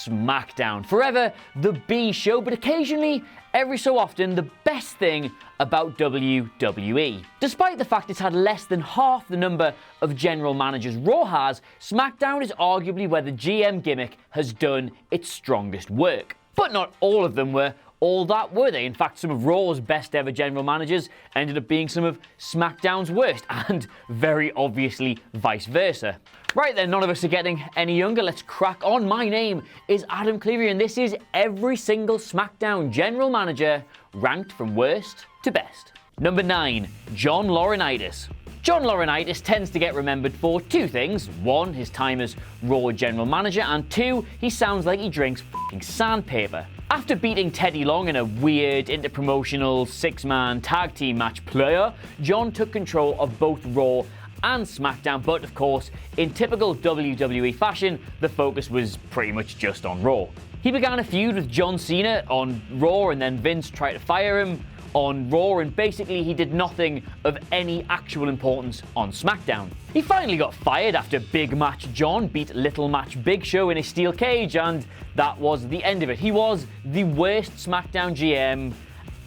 SmackDown. Forever the B show, but occasionally, every so often, the best thing about WWE. Despite the fact it's had less than half the number of general managers Raw has, SmackDown is arguably where the GM gimmick has done its strongest work. But not all of them were all that, were they? In fact, some of Raw's best ever general managers ended up being some of SmackDown's worst, and very obviously vice versa. Right then, none of us are getting any younger. Let's crack on. My name is Adam Cleary, and this is every single SmackDown general manager ranked from worst to best. Number 9, John LAURINITIS. John LAURINITIS tends to get remembered for two things. One, his time as Raw general manager, and two, he sounds like he drinks f***ing sandpaper. After beating Teddy Long in a weird interpromotional 6-man tag team match player, John took control of both Raw and SmackDown, but of course, in typical WWE fashion, the focus was pretty much just on Raw. He began a feud with John Cena on Raw, and then Vince tried to fire him on Raw, and basically he did nothing of any actual importance on SmackDown. He finally got fired after Big Match John beat Little Match Big Show in a steel cage, and that was the end of it. He was the worst SmackDown GM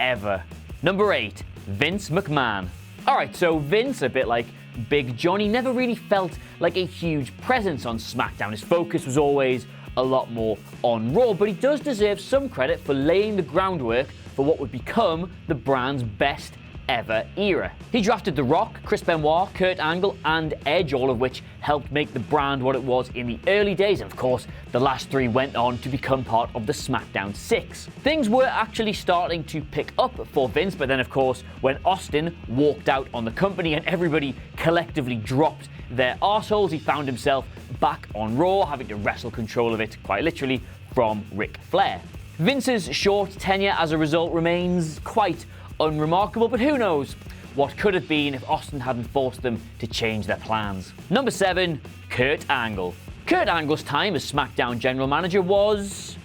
ever. Number 8, Vince McMahon. Alright, so Vince, a bit like Big John, he never really felt like a huge presence on SmackDown. His focus was always a lot more on Raw, but he does deserve some credit for laying the groundwork for what would become the brand's best ever era. He drafted The Rock, Chris Benoit, Kurt Angle, and Edge, all of which helped make the brand what it was in the early days, and of course, the last three went on to become part of the SmackDown 6. Things were actually starting to pick up for Vince, but then of course, when Austin walked out on the company and everybody collectively dropped their arseholes, he found himself back on Raw, having to wrestle control of it, quite literally, from Ric Flair. Vince's short tenure as a result remains quite unremarkable, but who knows what could have been if Austin hadn't forced them to change their plans. Number 7, Kurt Angle. Kurt Angle's time as SmackDown general manager was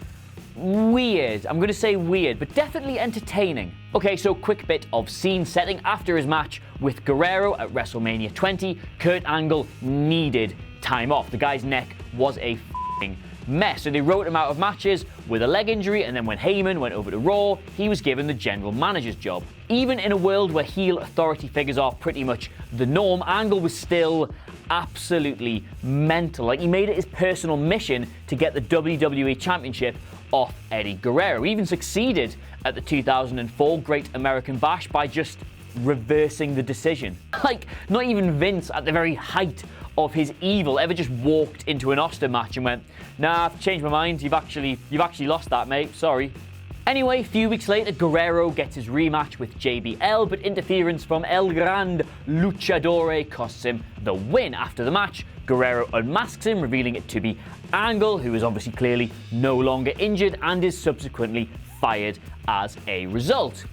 weird. I'm going to say weird, but definitely entertaining. Okay, so quick bit of scene setting. After his match with Guerrero at WrestleMania 20, Kurt Angle needed time off. The guy's neck was a f***ing mess, so they wrote him out of matches with a leg injury, and then when Heyman went over to Raw, he was given the general manager's job. Even in a world where heel authority figures are pretty much the norm, Angle was still absolutely mental. Like, he made it his personal mission to get the WWE Championship off Eddie Guerrero. He even succeeded at the 2004 Great American Bash by just reversing the decision. Like, not even Vince, at the very height of his evil, ever just walked into an Austin match and went, "Nah, I've changed my mind. You've actually lost that, mate. Sorry." Anyway, a few weeks later, Guerrero gets his rematch with JBL, but interference from El Gran Luchador costs him the win. After the match, Guerrero unmasks him, revealing it to be Angle, who is obviously clearly no longer injured and is subsequently fired as a result.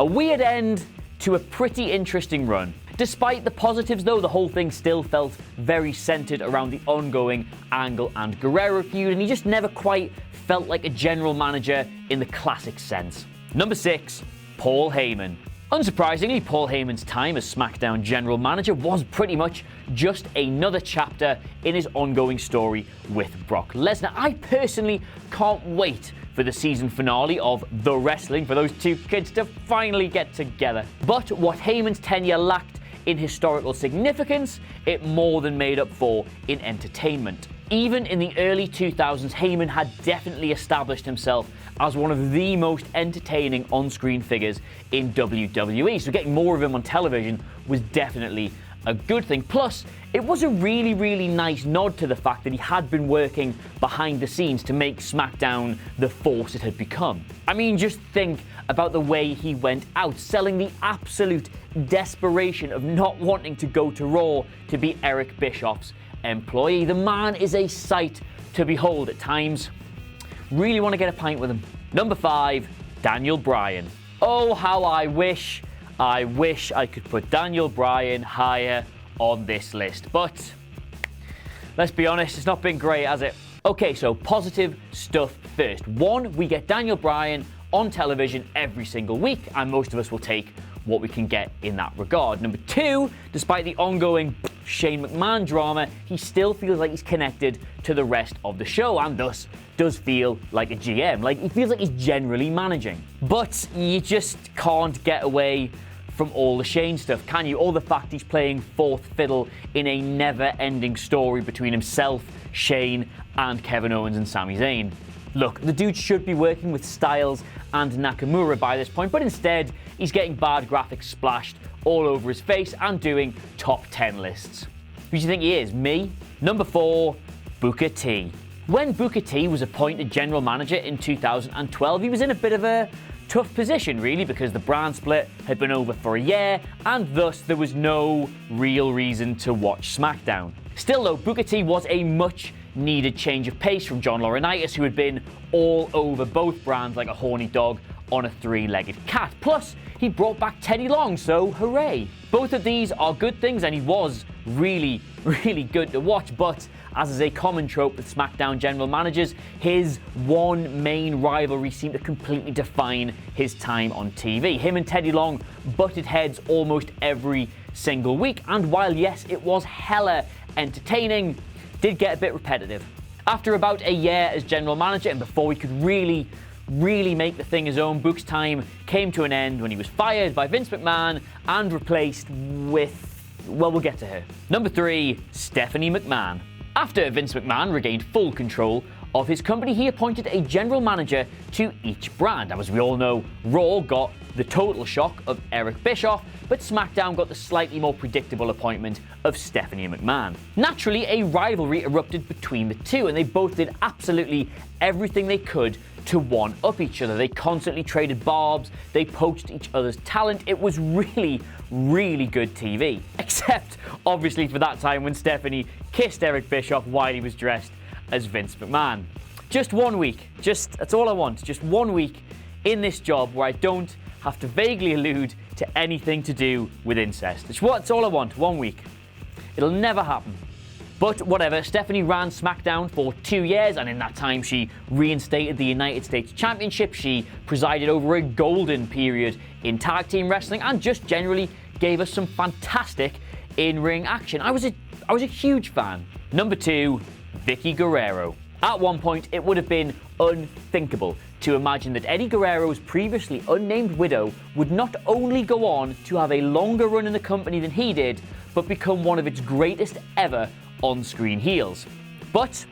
A weird end to a pretty interesting run. Despite the positives though, the whole thing still felt very centered around the ongoing Angle and Guerrero feud, and he just never quite felt like a general manager in the classic sense. Number 6, Paul Heyman. Unsurprisingly, Paul Heyman's time as SmackDown general manager was pretty much just another chapter in his ongoing story with Brock Lesnar. I personally can't wait for the season finale of The Wrestling for those two kids to finally get together. But what Heyman's tenure lacked in historical significance, it more than made up for in entertainment. Even in the early 2000s, Heyman had definitely established himself as one of the most entertaining on-screen figures in WWE, so getting more of him on television was definitely a good thing. Plus, it was a really, really nice nod to the fact that he had been working behind the scenes to make SmackDown the force it had become. I mean, just think about the way he went out, selling the absolute desperation of not wanting to go to Raw to be Eric Bischoff's employee. The man is a sight to behold at times. Really want to get a pint with him. Number 5, Daniel Bryan. Oh, how I wish I could put Daniel Bryan higher on this list, but let's be honest, it's not been great, has it? Okay, so positive stuff first. 1, we get Daniel Bryan on television every single week, and most of us will take what we can get in that regard. Number 2, despite the ongoing Shane McMahon drama, he still feels like he's connected to the rest of the show and thus does feel like a GM. Like, he feels like he's generally managing. But you just can't get away from all the Shane stuff, can you? All the fact he's playing fourth fiddle in a never-ending story between himself, Shane, and Kevin Owens and Sami Zayn. Look, the dude should be working with Styles and Nakamura by this point, but instead, he's getting bad graphics splashed all over his face and doing top 10 lists. Who do you think he is? Me? Number 4, Booker T. When Booker T was appointed general manager in 2012, he was in a bit of a tough position, really, because the brand split had been over for a year, and thus there was no real reason to watch SmackDown. Still though, Booker T was a much needed change of pace from John Laurinaitis, who had been all over both brands like a horny dog on a three-legged cat. Plus, he brought back Teddy Long, so hooray. Both of these are good things, and he was really, really good to watch, but as is a common trope with SmackDown general managers, his one main rivalry seemed to completely define his time on TV. Him and Teddy Long butted heads almost every single week, and while yes, it was hella entertaining, did get a bit repetitive. After about a year as general manager and before he could really make the thing his own, Book's time came to an end when he was fired by Vince McMahon and replaced with, well, we'll get to her. Number 3, Stephanie McMahon. After Vince McMahon regained full control of his company, he appointed a general manager to each brand. As we all know, Raw got the total shock of Eric Bischoff, but SmackDown got the slightly more predictable appointment of Stephanie McMahon. Naturally, a rivalry erupted between the two, and they both did absolutely everything they could to one-up each other. They constantly traded barbs, they poached each other's talent. It was really, really good TV. Except, obviously, for that time when Stephanie kissed Eric Bischoff while he was dressed as Vince McMahon. Just 1 week, that's all I want, just 1 week in this job where I don't have to vaguely allude to anything to do with incest. That's all I want, 1 week. It'll never happen. But whatever, Stephanie ran SmackDown for 2 years, and in that time she reinstated the United States Championship, she presided over a golden period in tag team wrestling, and just generally gave us some fantastic in-ring action. I was a huge fan. Number 2, Vickie Guerrero. At one point, it would have been unthinkable to imagine that Eddie Guerrero's previously unnamed widow would not only go on to have a longer run in the company than he did, but become one of its greatest ever on-screen heels. But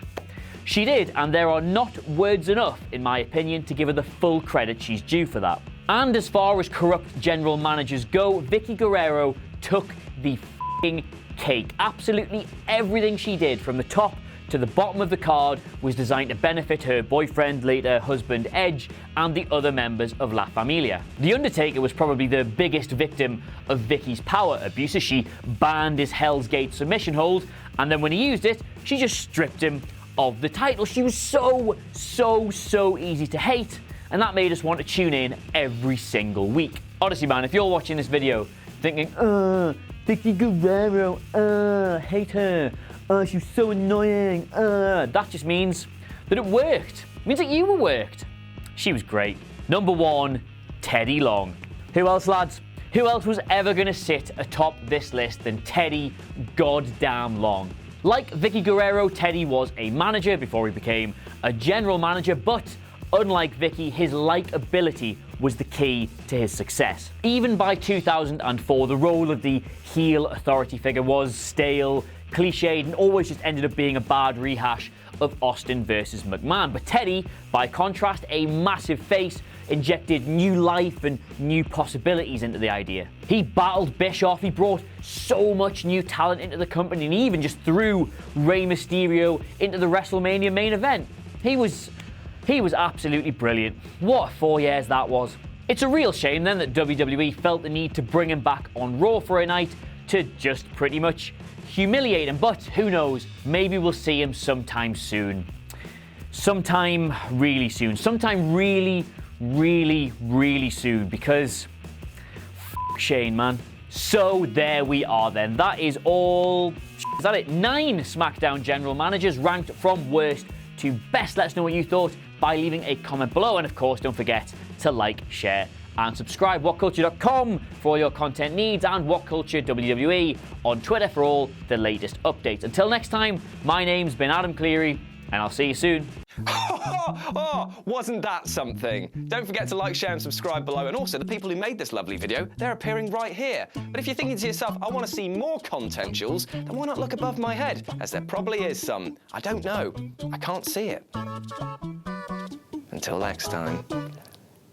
she did, and there are not words enough, in my opinion, to give her the full credit she's due for that. And as far as corrupt general managers go, Vickie Guerrero took the f***ing cake. Absolutely everything she did, from the top to the bottom of the card, was designed to benefit her boyfriend, later husband Edge, and the other members of La Familia. The Undertaker was probably the biggest victim of Vickie's power abuse, as she banned his Hell's Gate submission hold, and then when he used it, she just stripped him of the title. She was so easy to hate, and that made us want to tune in every single week. Honestly, man, if you're watching this video thinking, Vickie Guerrero, hate her, she's so annoying, that just means that it worked. It means that you were worked. She was great. Number 1, Teddy Long. Who else, lads? Who else was ever going to sit atop this list than Teddy goddamn Long? Like Vickie Guerrero, Teddy was a manager before he became a general manager, but unlike Vickie, his likability was the key to his success. Even by 2004, the role of the heel authority figure was stale, cliched, and always just ended up being a bad rehash of Austin versus McMahon. But Teddy, by contrast, a massive face, injected new life and new possibilities into the idea. He battled Bischoff, he brought so much new talent into the company, and he even just threw Rey Mysterio into the WrestleMania main event. He was absolutely brilliant. What 4 years that was. It's a real shame then that WWE felt the need to bring him back on Raw for a night to just pretty much humiliate him, but who knows, maybe we'll see him sometime soon. Sometime really soon. Sometime really soon, because f*** Shane, man. So there we are then. That is all. Is that it? 9 SmackDown general managers ranked from worst to best. Let us know what you thought by leaving a comment below, and of course don't forget to like, share and subscribe WhatCulture.com for all your content needs, and WhatCulture WWE on Twitter for all the latest updates. Until next time, my name's been Adam Cleary, and I'll see you soon. Oh, wasn't that something? Don't forget to like, share and subscribe below, and also the people who made this lovely video, they're appearing right here. But if you're thinking to yourself, I want to see more content, Jules, then why not look above my head, as there probably is some. I don't know. I can't see it. Until next time.